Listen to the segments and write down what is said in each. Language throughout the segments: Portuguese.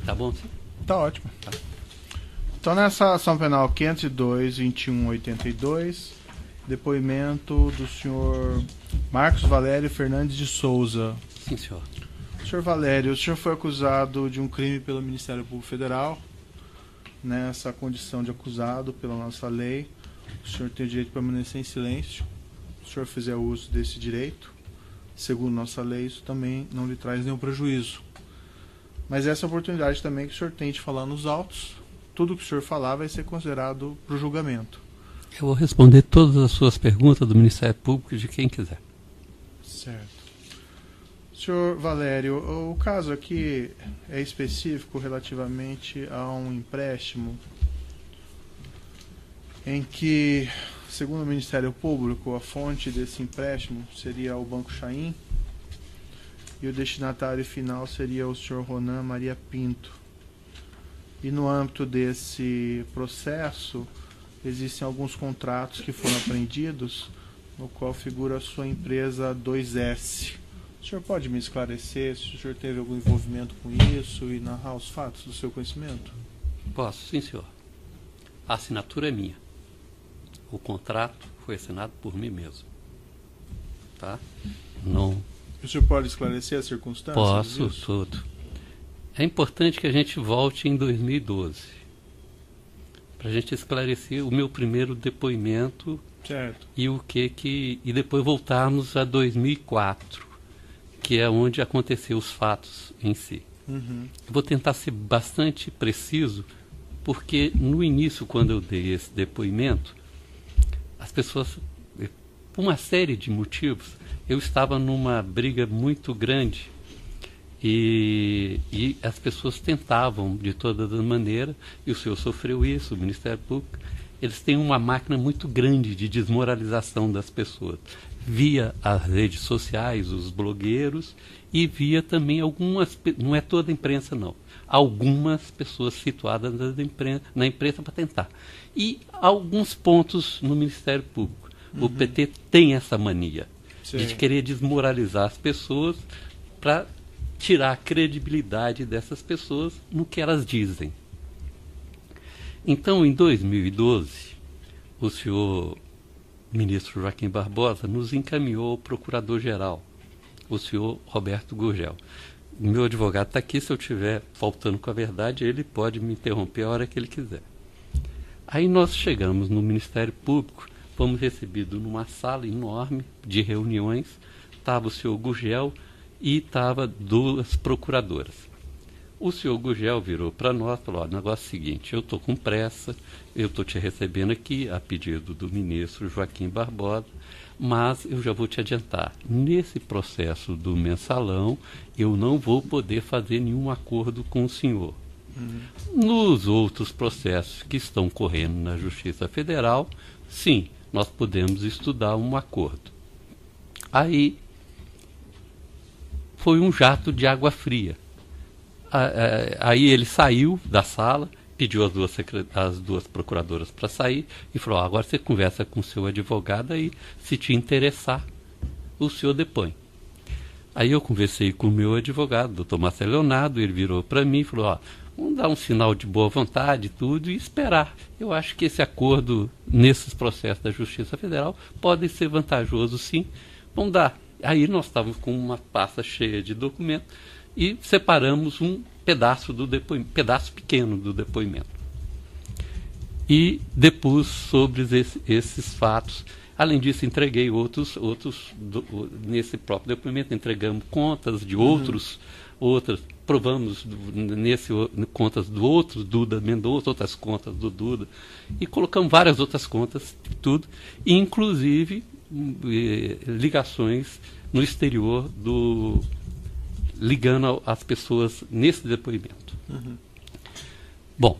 Tá bom, sim? Tá ótimo. Tá. Então, nessa ação penal 502.21.82, depoimento do senhor Marcos Valério Fernandes de Souza. Sim, senhor. Senhor Valério, o senhor foi acusado de um crime pelo Ministério Público Federal. Nessa condição de acusado pela nossa lei, o senhor tem o direito de permanecer em silêncio. Se o senhor fizer uso desse direito, segundo nossa lei, isso também não lhe traz nenhum prejuízo. Mas essa oportunidade também que o senhor tem de falar nos autos, tudo que o senhor falar vai ser considerado para o julgamento. Eu vou responder todas as suas perguntas do Ministério Público, de quem quiser. Certo. Senhor Valério, o caso aqui é específico relativamente a um empréstimo em que, segundo o Ministério Público, a fonte desse empréstimo seria o Banco Chain e o destinatário final seria o senhor Ronan Maria Pinto. E no âmbito desse processo, existem alguns contratos que foram apreendidos, no qual figura a sua empresa 2S. O senhor pode me esclarecer se o senhor teve algum envolvimento com isso e narrar os fatos do seu conhecimento? Posso, sim, senhor. A assinatura é minha. O contrato foi assinado por mim mesmo. Tá? Não. O senhor pode esclarecer as circunstâncias? Posso, disso? tudo. É importante que a gente volte em 2012 para a gente esclarecer o meu primeiro depoimento. Certo. E depois voltarmos a 2004, que é onde aconteceu os fatos em si. Uhum. Eu vou tentar ser bastante preciso, porque no início, quando eu dei esse depoimento, as pessoas, por uma série de motivos, eu estava numa briga muito grande e as pessoas tentavam de todas as maneiras, e o senhor sofreu isso, o Ministério Público. Eles têm uma máquina muito grande de desmoralização das pessoas, via as redes sociais, os blogueiros, e via também algumas, não é toda a imprensa não, algumas pessoas situadas na imprensa para tentar. E alguns pontos no Ministério Público. O PT tem essa mania de querer desmoralizar as pessoas para tirar a credibilidade dessas pessoas no que elas dizem. Então, em 2012, o senhor ministro Joaquim Barbosa nos encaminhou ao procurador-geral, o senhor Roberto Gurgel. O meu advogado está aqui, se eu estiver faltando com a verdade, ele pode me interromper a hora que ele quiser. Aí nós chegamos no Ministério Público, fomos recebidos numa sala enorme de reuniões, estava o senhor Gurgel e estava duas procuradoras. O senhor Gurgel virou para nós e falou: olha, o negócio é o seguinte, eu estou com pressa, eu estou te recebendo aqui a pedido do ministro Joaquim Barbosa, mas eu já vou te adiantar, nesse processo do mensalão, eu não vou poder fazer nenhum acordo com o senhor. Nos outros processos que estão correndo na Justiça Federal, sim, nós podemos estudar um acordo. Aí foi um jato de água fria. Aí ele saiu da sala, pediu as duas procuradoras para sair e falou: agora você conversa com o seu advogado e, se te interessar, o senhor depõe. Aí eu conversei com o meu advogado, o doutor Marcelo Leonardo, ele virou para mim e falou: vamos dar um sinal de boa vontade e tudo e esperar. Eu acho que esse acordo nesses processos da Justiça Federal pode ser vantajoso, sim. Vamos dar. Aí nós estávamos com uma pasta cheia de documentos e separamos um pedaço do depoimento, pedaço pequeno do depoimento. E depus sobre esses fatos. Além disso, entreguei outros nesse próprio depoimento, entregamos contas de outras, provamos contas do outro, Duda Mendonça, outras contas do Duda, e colocamos várias outras contas, tudo, inclusive ligações no exterior ligando as pessoas nesse depoimento. Bom,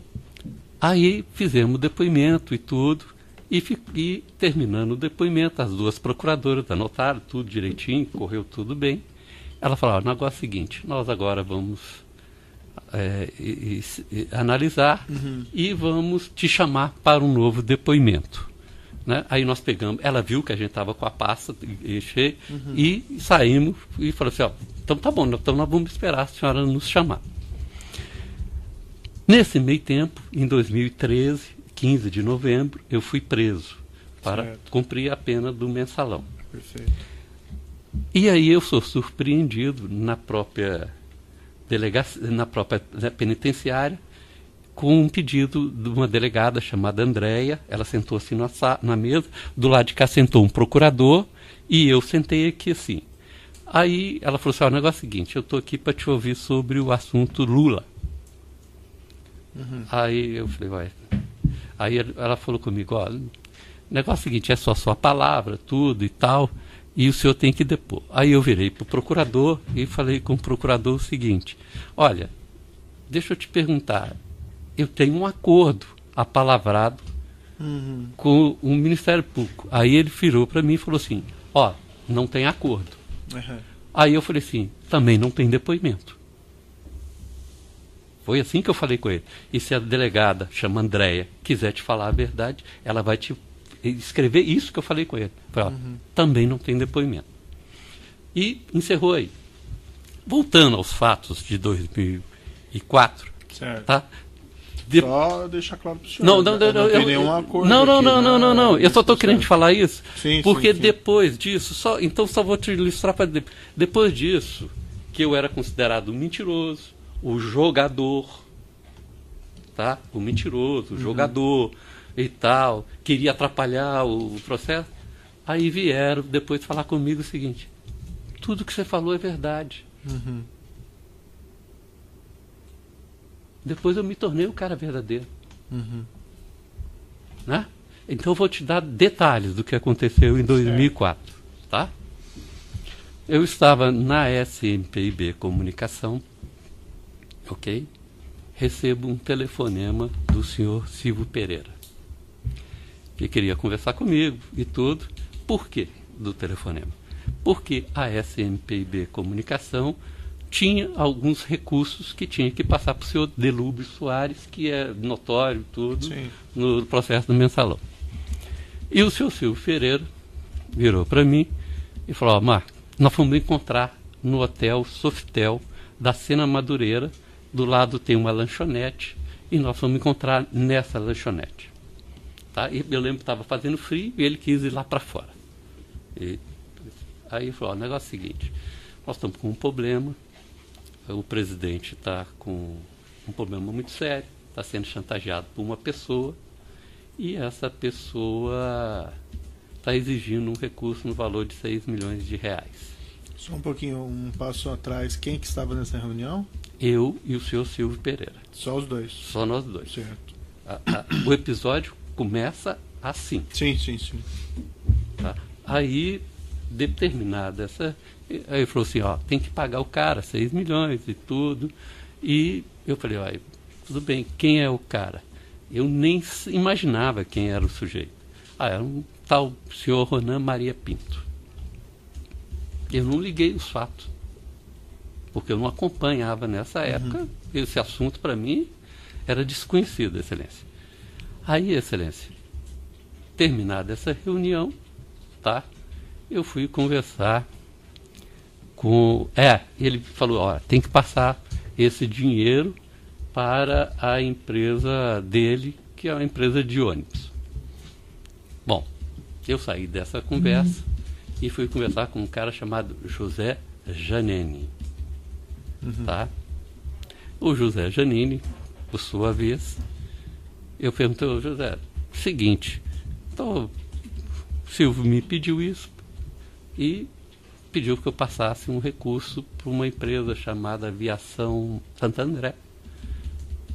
aí fizemos o depoimento e tudo, e terminando o depoimento, as duas procuradoras anotaram tudo direitinho, correu tudo bem. Ela falou: o negócio é o seguinte, nós agora vamos analisar e vamos te chamar para um novo depoimento. Né? Aí nós pegamos, ela viu que a gente estava com a pasta e saímos e falou assim: então tá bom, então nós vamos esperar a senhora nos chamar. Nesse meio tempo, em 2013, 15 de novembro, eu fui preso para cumprir a pena do mensalão. Perfeito. E aí eu sou surpreendido na própria penitenciária com um pedido de uma delegada chamada Andréia. Ela sentou assim na mesa, do lado de cá sentou um procurador e eu sentei aqui assim. Aí ela falou assim, o negócio é o seguinte, eu estou aqui para te ouvir sobre o assunto Lula. Aí eu falei, vai. Aí ela falou comigo, olha, o negócio é o seguinte, é só sua palavra, tudo e tal, e o senhor tem que depor. Aí eu virei para o procurador e falei com o procurador o seguinte, olha, deixa eu te perguntar, eu tenho um acordo apalavrado com o Ministério Público. Aí ele virou para mim e falou assim, ó, não tem acordo. Aí eu falei assim, também não tem depoimento. Foi assim que eu falei com ele. E se a delegada, chama Andréia, quiser te falar a verdade, ela vai te escrever isso que eu falei com ele. Falei, ó, também não tem depoimento. E encerrou aí. Voltando aos fatos de 2004, Certo. tá? Só deixar claro para o senhor. Não tem nenhum acordo. Não. Eu só estou querendo te falar isso. Sim, porque sim. depois disso, só vou te ilustrar para depois disso, que eu era considerado um mentiroso, o jogador, tá? O mentiroso, o jogador e tal, queria atrapalhar o processo. Aí vieram depois falar comigo o seguinte, tudo que você falou é verdade. Depois eu me tornei o cara verdadeiro. Né? Então eu vou te dar detalhes do que aconteceu em 2004. Tá? Eu estava na SMPIB Comunicação, ok? Recebo um telefonema do senhor Silvio Pereira, que queria conversar comigo e tudo. Por quê do telefonema? Porque a SMPIB Comunicação tinha alguns recursos que tinha que passar para o senhor Delúbio Soares, que é notório tudo no processo do mensalão. E o senhor Silvio Pereira virou para mim e falou, Marco, nós fomos encontrar no hotel Sofitel da Sena Madureira, do lado tem uma lanchonete, e nós fomos encontrar nessa lanchonete. Tá? E eu lembro que estava fazendo frio e ele quis ir lá para fora. Aí ele falou, o negócio é o seguinte, nós estamos com um problema, o presidente está com um problema muito sério, está sendo chantageado por uma pessoa, e essa pessoa está exigindo um recurso no valor de 6 milhões de reais. Só um pouquinho, um passo atrás, quem que estava nessa reunião? Eu e o senhor Silvio Pereira. Só os dois? Só nós dois. Certo. O episódio começa assim. Sim. Tá? Aí, determinada essa... Aí ele falou assim, ó, tem que pagar o cara 6 milhões e tudo. E eu falei, ó, tudo bem, quem é o cara? Eu nem imaginava quem era o sujeito. Era um tal senhor Ronan Maria Pinto. Eu não liguei os fatos, porque eu não acompanhava nessa época. Esse assunto para mim era desconhecido, Excelência. Aí, Excelência, terminada essa reunião, tá? Eu fui conversar com... ele falou, ó, tem que passar esse dinheiro para a empresa dele, que é uma empresa de ônibus. Bom, eu saí dessa conversa e fui conversar com um cara chamado José Janini. Tá? O José Janini, por sua vez, eu perguntei ao José, seguinte, então, o Silvio me pediu isso e pediu que eu passasse um recurso para uma empresa chamada Aviação Santo André,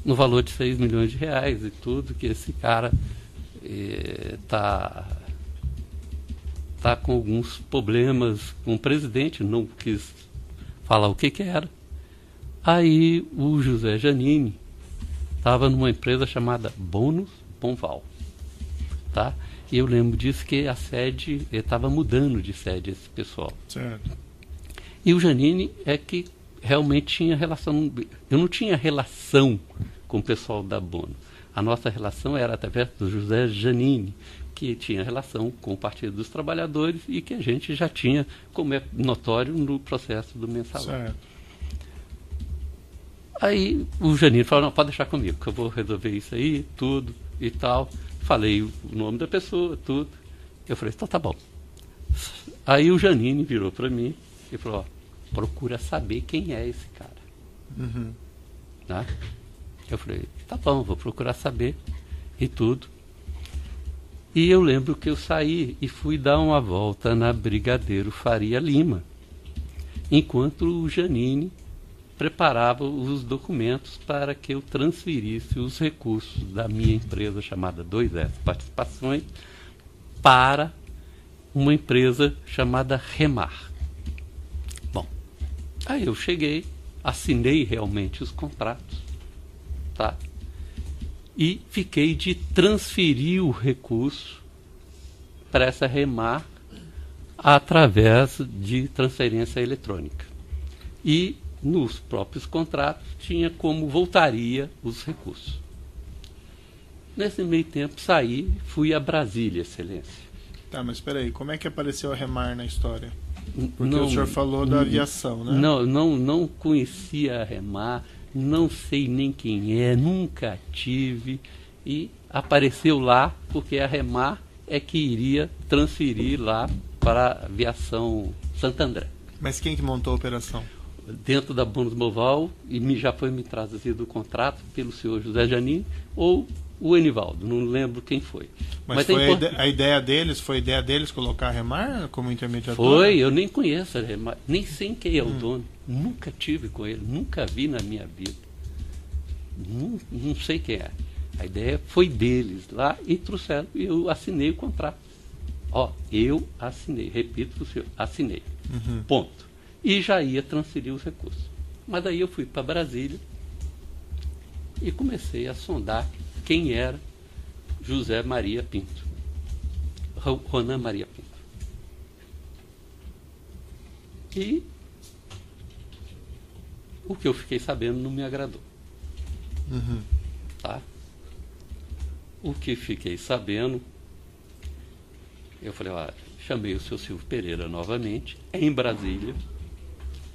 no valor de 6 milhões de reais e tudo, que esse cara tá com alguns problemas com o presidente, não quis falar o que era. Aí o José Janini estava numa empresa chamada Bônus Ponval, tá? E eu lembro disso, que a sede, estava mudando de sede esse pessoal. Certo. E o Janini é que realmente tinha relação, eu não tinha relação com o pessoal da Bônus. A nossa relação era através do José Janini, que tinha relação com o Partido dos Trabalhadores e que a gente já tinha, como é notório, no processo do mensalão. Certo. Aí o Janine falou, não, pode deixar comigo, que eu vou resolver isso aí, tudo e tal. Falei o nome da pessoa, tudo. Eu falei, então tá bom. Aí o Janine virou para mim e falou, ó, procura saber quem é esse cara. Uhum. Né? Eu falei, tá bom, vou procurar saber e tudo. E eu lembro que eu saí e fui dar uma volta na Brigadeiro Faria Lima, enquanto o Janine preparava os documentos para que eu transferisse os recursos da minha empresa chamada 2S Participações para uma empresa chamada Remar. Bom, aí eu cheguei, assinei realmente os contratos, tá? E fiquei de transferir o recurso para essa Remar através de transferência eletrônica. E nos próprios contratos tinha como voltaria os recursos. Nesse meio tempo saí, fui a Brasília, Excelência. Tá, mas espera aí, como é que apareceu a Remar na história? Porque Não, o senhor falou da aviação, né? Não conhecia a Remar, não sei nem quem é, nunca tive, e apareceu lá porque a Remar é que iria transferir lá para a aviação Santo André. Mas quem que montou a operação? Dentro da Bônus Moval, e já foi me trazido o contrato pelo senhor José Janine ou o Enivaldo, não lembro quem foi. Mas foi a ideia deles colocar a Remar como intermediador? Foi, eu nem conheço a Remar, nem sei quem é o dono, nunca tive com ele, nunca vi na minha vida. Não sei quem é. A ideia foi deles lá e trouxeram, e eu assinei o contrato. Ó, eu assinei, repito para o senhor, assinei. Ponto. E já ia transferir os recursos. Mas daí eu fui para Brasília e comecei a sondar quem era José Maria Pinto, Ronan Maria Pinto. E o que eu fiquei sabendo não me agradou. Tá? O que fiquei sabendo, eu falei, olha, chamei o seu Silvio Pereira novamente, em Brasília,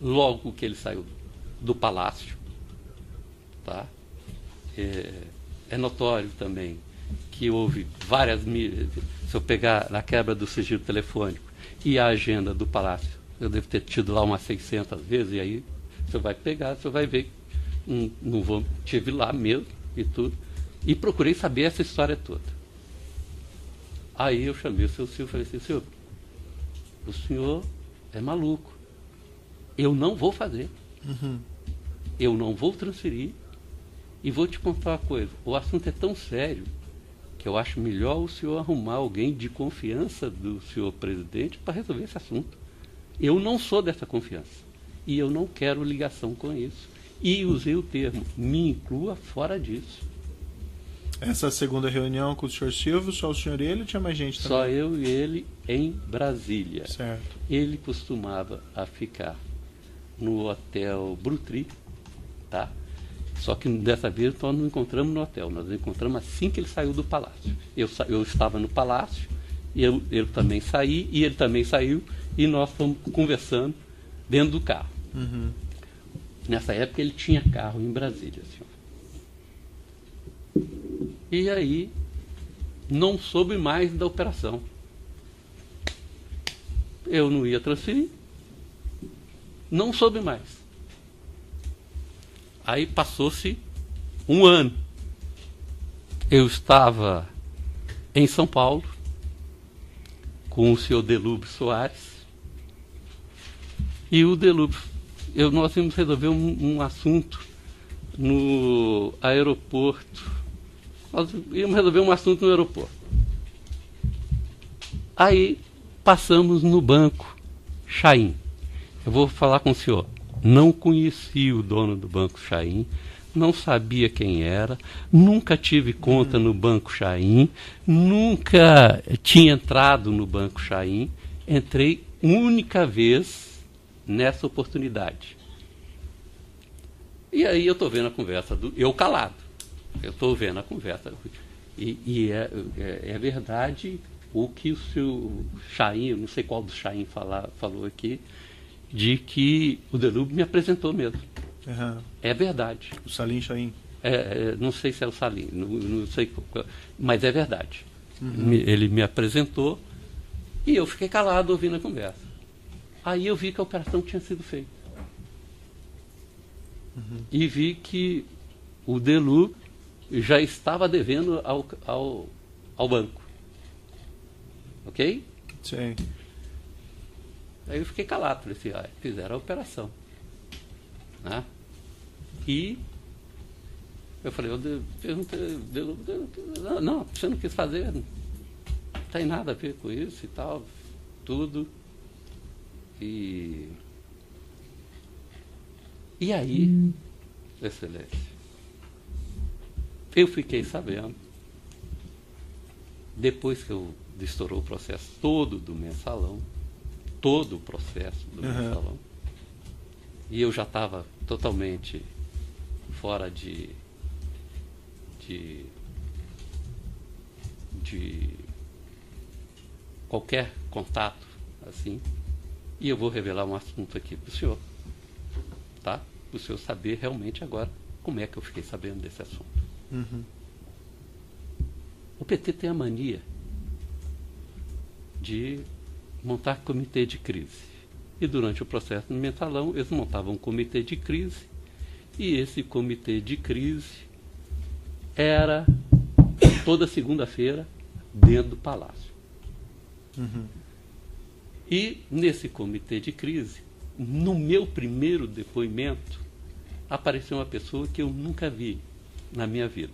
logo que ele saiu do Palácio. Tá? É notório também que houve várias... Se eu pegar na quebra do sigilo telefônico e a agenda do Palácio, eu devo ter tido lá umas 600 vezes, e aí você vai pegar, você vai ver. Tive lá mesmo e tudo. E procurei saber essa história toda. Aí eu chamei o seu Silvio e falei assim, senhor, o senhor é maluco. Eu não vou fazer. Eu não vou transferir. E vou te contar uma coisa. O assunto é tão sério que eu acho melhor o senhor arrumar alguém de confiança do senhor presidente para resolver esse assunto. Eu não sou dessa confiança. E eu não quero ligação com isso. E usei o termo, me inclua fora disso. Essa segunda reunião com o senhor Silvio, só o senhor e ele, ou tinha mais gente também? Só eu e ele em Brasília. Certo. Ele costumava a ficar no hotel Brutri, tá? Só que dessa vez nós não encontramos no hotel, nós encontramos assim que ele saiu do palácio. Eu estava no palácio, e eu também saí, e ele também saiu, e nós fomos conversando dentro do carro. Nessa época ele tinha carro em Brasília, senhor. E aí não soube mais da operação. Eu não ia transferir, não soube mais. Aí passou-se um ano. Eu estava em São Paulo com o senhor Delúbio Soares, e o Delúbio, nós íamos resolver um assunto no aeroporto. Nós íamos resolver um assunto no aeroporto. Aí passamos no Banco Chaim. Eu vou falar com o senhor. Não conheci o dono do Banco Chaim, não sabia quem era, nunca tive conta no Banco Chaim, nunca tinha entrado no Banco Chaim. Entrei única vez nessa oportunidade. E aí eu estou vendo a conversa, eu calado. Eu estou vendo a conversa. E é verdade o que o seu Chaim, eu não sei qual do Chaim falou aqui, de que o Delúbio me apresentou mesmo. Aham. É verdade. O Salim Chaim. Não sei se é o Salim, não sei, mas é verdade. Uhum. Ele me apresentou e eu fiquei calado ouvindo a conversa. Aí eu vi que a operação tinha sido feita. Uhum. E vi que o Delu já estava devendo ao banco. Ok? Sim. Aí eu fiquei calado, falei assim, fizeram a operação. Né? E eu falei, não, você não quis fazer, não tem nada a ver com isso e tal, tudo. E aí, Excelência, eu fiquei sabendo, depois que estourou o processo todo do mensalão, todo o processo do mensalão, e eu já estava totalmente fora de qualquer contato assim, e eu vou revelar um assunto aqui para o senhor, tá? Para o senhor saber realmente agora como é que eu fiquei sabendo desse assunto. Uhum. O PT tem a mania de montar comitê de crise. E durante o processo do mensalão, eles montavam um comitê de crise, e esse comitê de crise era toda segunda-feira dentro do Palácio. Uhum. E nesse comitê de crise, no meu primeiro depoimento, apareceu uma pessoa que eu nunca vi na minha vida.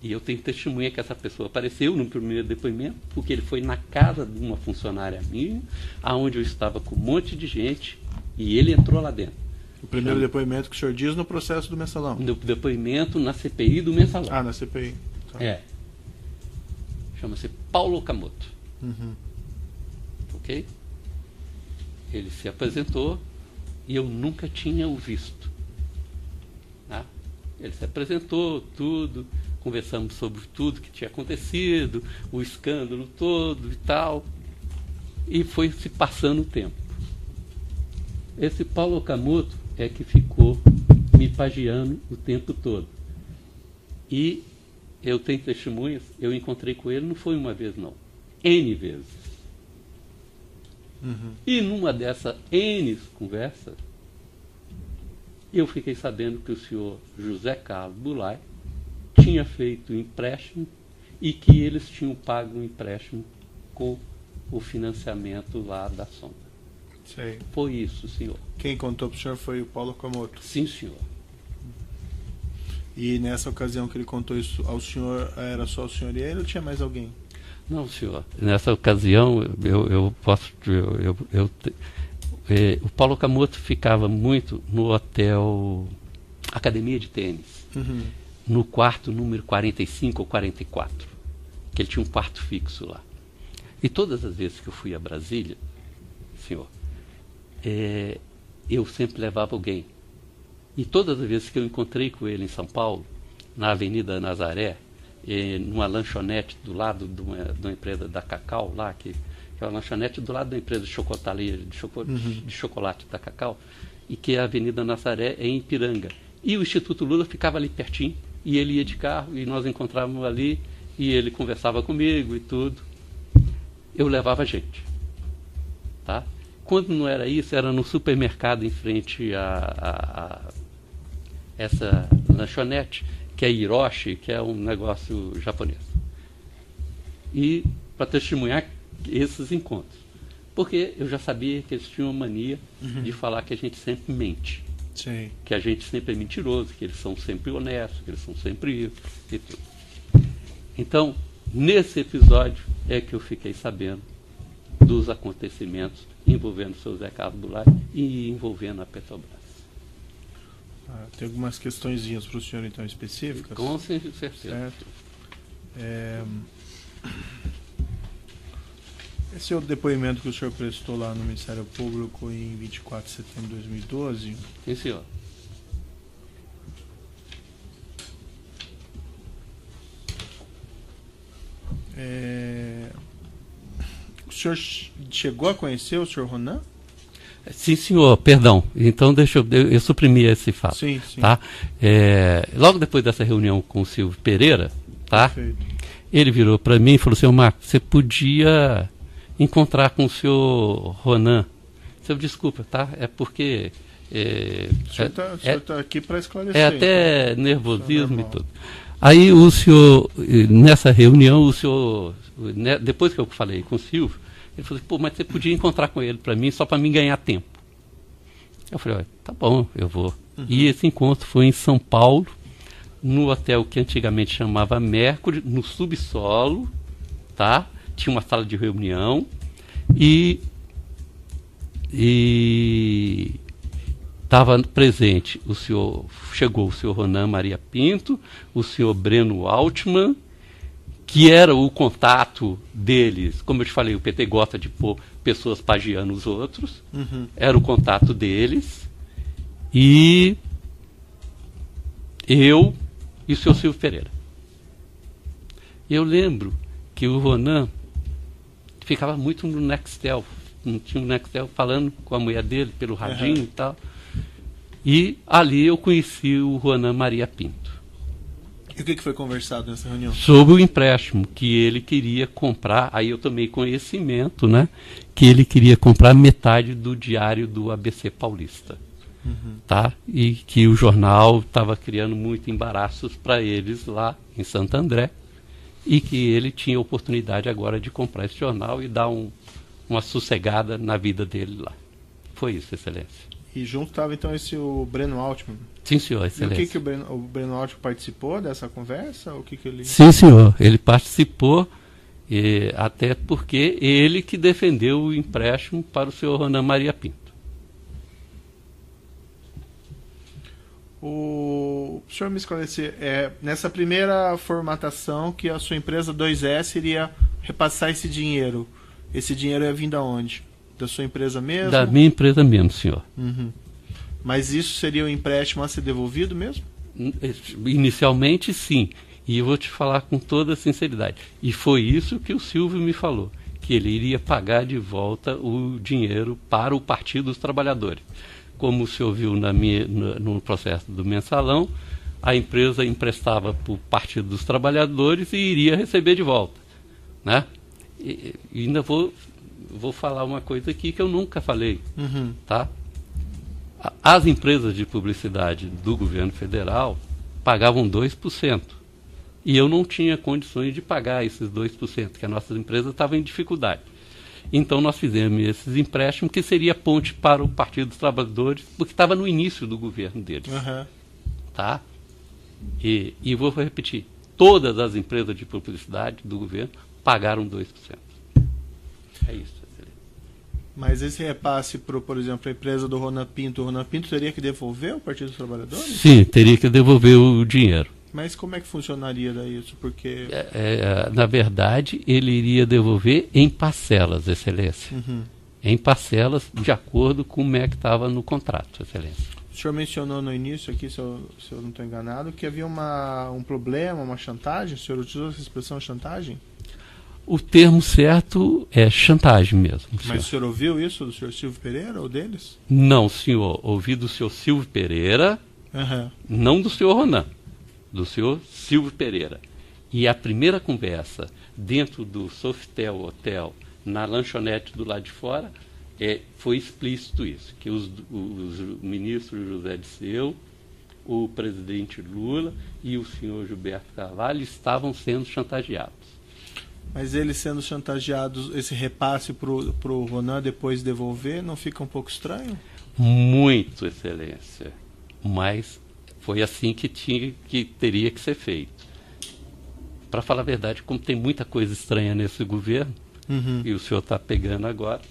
E eu tenho testemunha que essa pessoa apareceu no primeiro depoimento, porque ele foi na casa de uma funcionária minha, aonde eu estava com um monte de gente, e ele entrou lá dentro. O primeiro depoimento que o senhor diz no processo do mensalão? No depoimento na CPI do mensalão. Ah, na CPI. Tá. Chama-se Paulo Okamoto. Uhum. Ok? Ele se apresentou e eu nunca tinha o visto. Tá? Ele se apresentou, tudo, conversamos sobre tudo que tinha acontecido, o escândalo todo e tal, e foi se passando o tempo. Esse Paulo Okamoto é que ficou me pagiando o tempo todo. E eu tenho testemunhas, eu encontrei com ele, não foi uma vez não, N vezes. Uhum. E numa dessas N conversas, eu fiquei sabendo que o senhor José Carlos Bulay tinha feito um empréstimo e que eles tinham pago um empréstimo com o financiamento lá da sonda. Sei. Foi isso, senhor. Quem contou para o senhor foi o Paulo Okamoto. Sim, senhor. E nessa ocasião que ele contou isso ao senhor, era só o senhor e ele ou tinha mais alguém? Não, senhor. Nessa ocasião, o Paulo Okamoto ficava muito no hotel Academia de Tênis, Uhum. no quarto número 45 ou 44, que ele tinha um quarto fixo lá. E todas as vezes que eu fui a Brasília, senhor, eu sempre levava alguém. E todas as vezes que eu encontrei com ele em São Paulo, na Avenida Nazaré, numa lanchonete do lado de uma empresa da Cacau lá, que é uma lanchonete do lado da empresa de chocolateria, de chocolate da Cacau, e que a Avenida Nazaré é em Ipiranga. E o Instituto Lula ficava ali pertinho, e ele ia de carro, e nós encontrávamos ali, e ele conversava comigo e tudo. Eu levava gente. Tá? Quando não era isso, era no supermercado em frente a essa lanchonete, que é Hiroshi, que é um negócio japonês. E para testemunhar esses encontros. Porque eu já sabia que eles tinham uma mania de falar que a gente sempre mente. Sim. Que a gente sempre é mentiroso, que eles são sempre honestos, que eles são sempre isso e tudo. Então, nesse episódio é que eu fiquei sabendo dos acontecimentos envolvendo o seu Zé Carlos Bulay e envolvendo a Petrobras. Tem algumas questõezinhas para o senhor, então, específicas? Com certeza. Certo. Esse é o depoimento que o senhor prestou lá no Ministério Público em 24 de setembro de 2012. Sim, senhor. O senhor chegou a conhecer o senhor Ronan? Sim, senhor, perdão. Então eu suprimi esse fato. Sim, sim. Tá? Logo depois dessa reunião com o Silvio Pereira, tá? Perfeito. Ele virou para mim e falou assim: Marco, você podia encontrar com o senhor Ronan. Eu, desculpa, tá? É porque... O senhor está aqui para esclarecer. É até então. nervosismo e tudo. Aí o senhor, nessa reunião, o senhor, depois que eu falei com o Silvio, ele falou assim: pô, mas você podia encontrar com ele para mim, só para mim ganhar tempo. Eu falei: olha, tá bom, eu vou. E esse encontro foi em São Paulo, no hotel que antigamente chamava Mercury, no subsolo, tá? Tinha uma sala de reunião e estava presente chegou o senhor Ronan Maria Pinto, o senhor Breno Altman, que era o contato deles. Como eu te falei, o PT gosta de pôr pessoas pagiando os outros, era o contato deles, e eu e o senhor Silvio Pereira. Eu lembro que o Ronan ficava muito no Nextel, tinha um Nextel falando com a mulher dele pelo radinho e tal. E ali eu conheci o Ronan Maria Pinto. E o que foi conversado nessa reunião? Sobre o empréstimo que ele queria comprar. Aí eu tomei conhecimento, né? Que ele queria comprar metade do diário do ABC Paulista. Tá? E que o jornal estava criando muito embaraços para eles lá em Santo André. E que ele tinha oportunidade agora de comprar esse jornal e dar uma sossegada na vida dele lá. Foi isso, Excelência. E junto estava então o Breno Altman. Sim, senhor, Excelência. E o que o Breno Altman participou dessa conversa? O que ele... Sim, senhor, ele participou, até porque ele que defendeu o empréstimo para o senhor Ronan Maria Pinto. O senhor me esclarecer, nessa primeira formatação que a sua empresa 2S iria repassar esse dinheiro ia vir da onde? Da sua empresa mesmo? Da minha empresa mesmo, senhor. Mas isso seria um empréstimo a ser devolvido mesmo? Inicialmente, sim. E eu vou te falar com toda sinceridade. E foi isso que o Silvio me falou, que ele iria pagar de volta o dinheiro para o Partido dos Trabalhadores. Como o senhor viu no processo do mensalão, a empresa emprestava para o Partido dos Trabalhadores e iria receber de volta. Né? E ainda vou falar uma coisa aqui que eu nunca falei. Tá? As empresas de publicidade do governo federal pagavam 2%. E eu não tinha condições de pagar esses 2%, que a nossa empresa estava em dificuldade. Então nós fizemos esses empréstimos, que seria ponte para o Partido dos Trabalhadores, porque estava no início do governo deles. Tá? E vou repetir, todas as empresas de publicidade do governo pagaram 2%. É isso. Mas esse repasse, por exemplo, a empresa do Ronan Pinto, o Ronan Pinto teria que devolver ao Partido dos Trabalhadores? Sim, teria que devolver o dinheiro. Mas como é que funcionaria daí isso? Porque... na verdade, ele iria devolver em parcelas, Excelência. Em parcelas, de acordo com como é que estava no contrato, Excelência. O senhor mencionou no início aqui, se eu não estou enganado, que havia um problema, uma chantagem. O senhor utilizou essa expressão chantagem? O termo certo é chantagem mesmo. Mas o senhor ouviu isso do senhor Silvio Pereira ou deles? Não, senhor. Ouvi do senhor Silvio Pereira, não do senhor Ronan, do senhor Silvio Pereira. E a primeira conversa dentro do Sofitel Hotel, na lanchonete do lado de fora, foi explícito isso, que os ministros José Disseu, o presidente Lula e o senhor Gilberto Carvalho estavam sendo chantageados. Mas eles sendo chantageados, esse repasse para o Ronan depois devolver, não fica um pouco estranho? Muito, Excelência. Mas foi assim que teria que ser feito. Para falar a verdade, como tem muita coisa estranha nesse governo, e o senhor está pegando agora,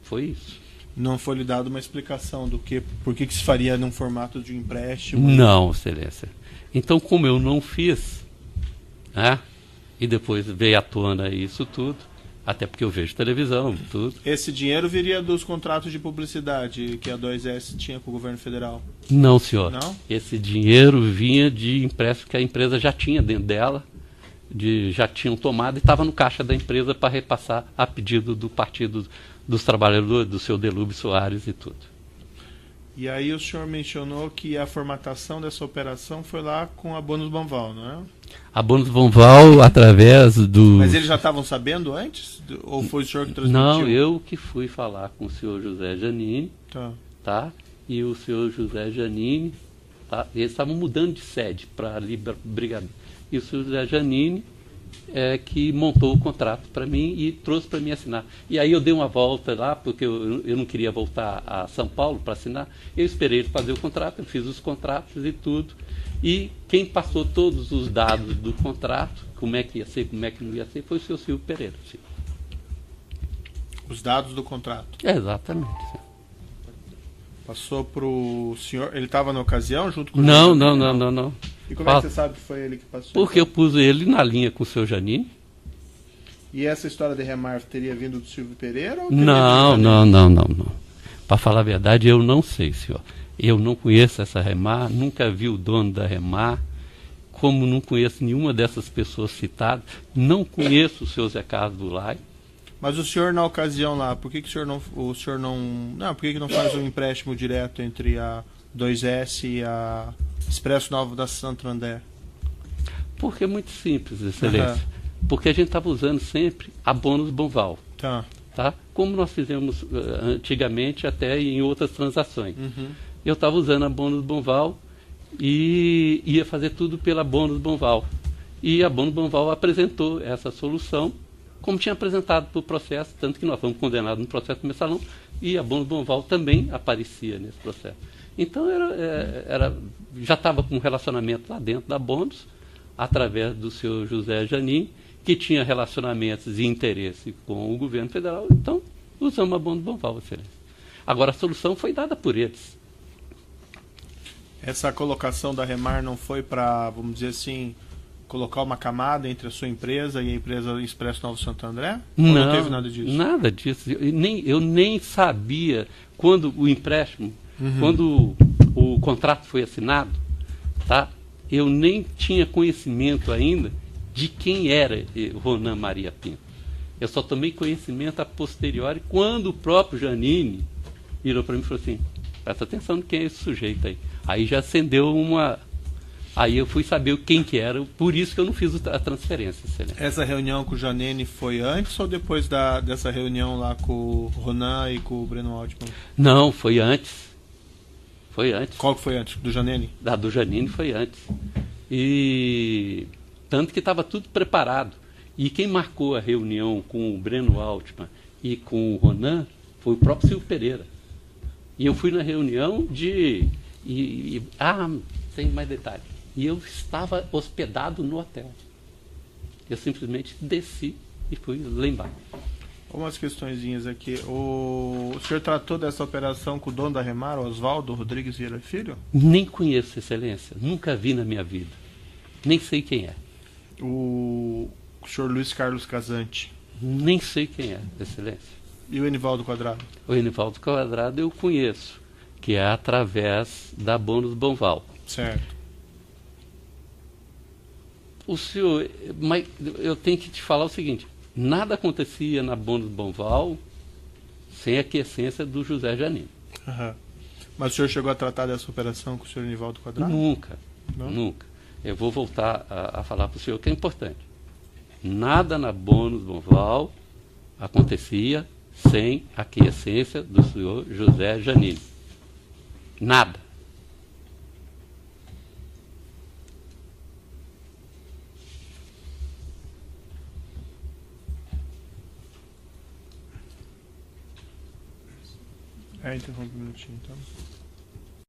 foi isso. Não foi lhe dada uma explicação do por que se faria num formato de empréstimo? Não, Excelência. Então, como eu não fiz, né? E depois veio à tona isso tudo, até porque eu vejo televisão, tudo. Esse dinheiro viria dos contratos de publicidade que a 2S tinha com o governo federal? Não, senhor. Não? Esse dinheiro vinha de empréstimo que a empresa já tinha dentro dela, já tinham tomado e estava no caixa da empresa para repassar a pedido do Partido dos trabalhadores, do seu Delúbio Soares e tudo. E aí o senhor mencionou que a formatação dessa operação foi lá com a Bônus Banval, não é? A Bônus Banval, através do... Mas eles já estavam sabendo antes? Ou foi o senhor que transmitiu? Não, eu que fui falar com o senhor José Janine, tá? E o senhor José Janine, tá? Eles estavam mudando de sede para ali, Brigadeiro. E o senhor José Janine que montou o contrato para mim e trouxe para mim assinar. E aí eu dei uma volta lá, porque eu não queria voltar a São Paulo para assinar. Eu esperei ele fazer o contrato, eu fiz os contratos e tudo. E quem passou todos os dados do contrato, como é que ia ser, como é que não ia ser, foi o senhor Silvio Pereira. Sim. Os dados do contrato? Exatamente. Sim. Passou para o senhor, ele estava na ocasião junto com o Não. E como é que você sabe que foi ele que passou? Porque eu pus ele na linha com o seu Janine. E essa história de Remar teria vindo do Silvio Pereira? Ou Não. Para falar a verdade, eu não sei, senhor. Eu não conheço essa Remar, nunca vi o dono da Remar, como não conheço nenhuma dessas pessoas citadas, não conheço o seu Zé Carlos Bulay. Mas o senhor, na ocasião lá, por que o senhor não por que não faz um empréstimo direto entre a 2S e a Expresso Novo da Santander? Porque é muito simples, excelência. Porque a gente estava usando sempre a Bônus Banval. Tá? Como nós fizemos antigamente até em outras transações. Eu estava usando a Bônus Banval e ia fazer tudo pela Bônus Banval. E a Bônus Banval apresentou essa solução, como tinha apresentado para o processo, tanto que nós fomos condenados no processo do mensalão, e a Bônus Banval também aparecia nesse processo. Então já estava com um relacionamento lá dentro da Bônus, através do seu José Janine, que tinha relacionamentos e interesse com o governo federal, então usamos a Bônus Banval, excelência. Agora a solução foi dada por eles. Essa colocação da Remar não foi para, vamos dizer assim, colocar uma camada entre a sua empresa e a empresa Expresso Novo Santo André? Não teve nada disso? Nada disso. Eu nem sabia quando o empréstimo, quando o contrato foi assinado, tá? Eu nem tinha conhecimento ainda de quem era Ronan Maria Pinto. Eu só tomei conhecimento a posteriori quando o próprio Janine virou para mim e falou assim: presta atenção de quem é esse sujeito aí. Aí já acendeu uma... Aí eu fui saber quem que era, por isso que eu não fiz a transferência. Excelente. Essa reunião com o Janine foi antes ou depois dessa reunião lá com o Ronan e com o Breno Altman? Não, foi antes. Foi antes. Qual que foi antes? Do Janine? Da do Janine foi antes. E tanto que estava tudo preparado. E quem marcou a reunião com o Breno Altman e com o Ronan foi o próprio Silvio Pereira. E eu fui na reunião tem mais detalhe. E eu estava hospedado no hotel. Eu simplesmente desci e fui lá embaixo. Umas questõezinhas aqui. O senhor tratou dessa operação com o dono da Remar, Oswaldo Rodrigues Vieira Filho? Nem conheço, excelência. Nunca vi na minha vida. Nem sei quem é. O senhor Luiz Carlos Casante? Nem sei quem é, excelência. E o Enivaldo Quadrado? O Enivaldo Quadrado eu conheço, que é através da Bônus Banval. Certo. O senhor, mas eu tenho que te falar o seguinte: nada acontecia na Bônus Banval sem a quiescência do José Janine. Mas o senhor chegou a tratar dessa operação com o senhor Enivaldo Quadrado? Nunca. Eu vou voltar a falar para o senhor que é importante. Nada na Bônus Banval acontecia sem a quiescência do senhor José Janine. Nada. Interrompe um minutinho, então.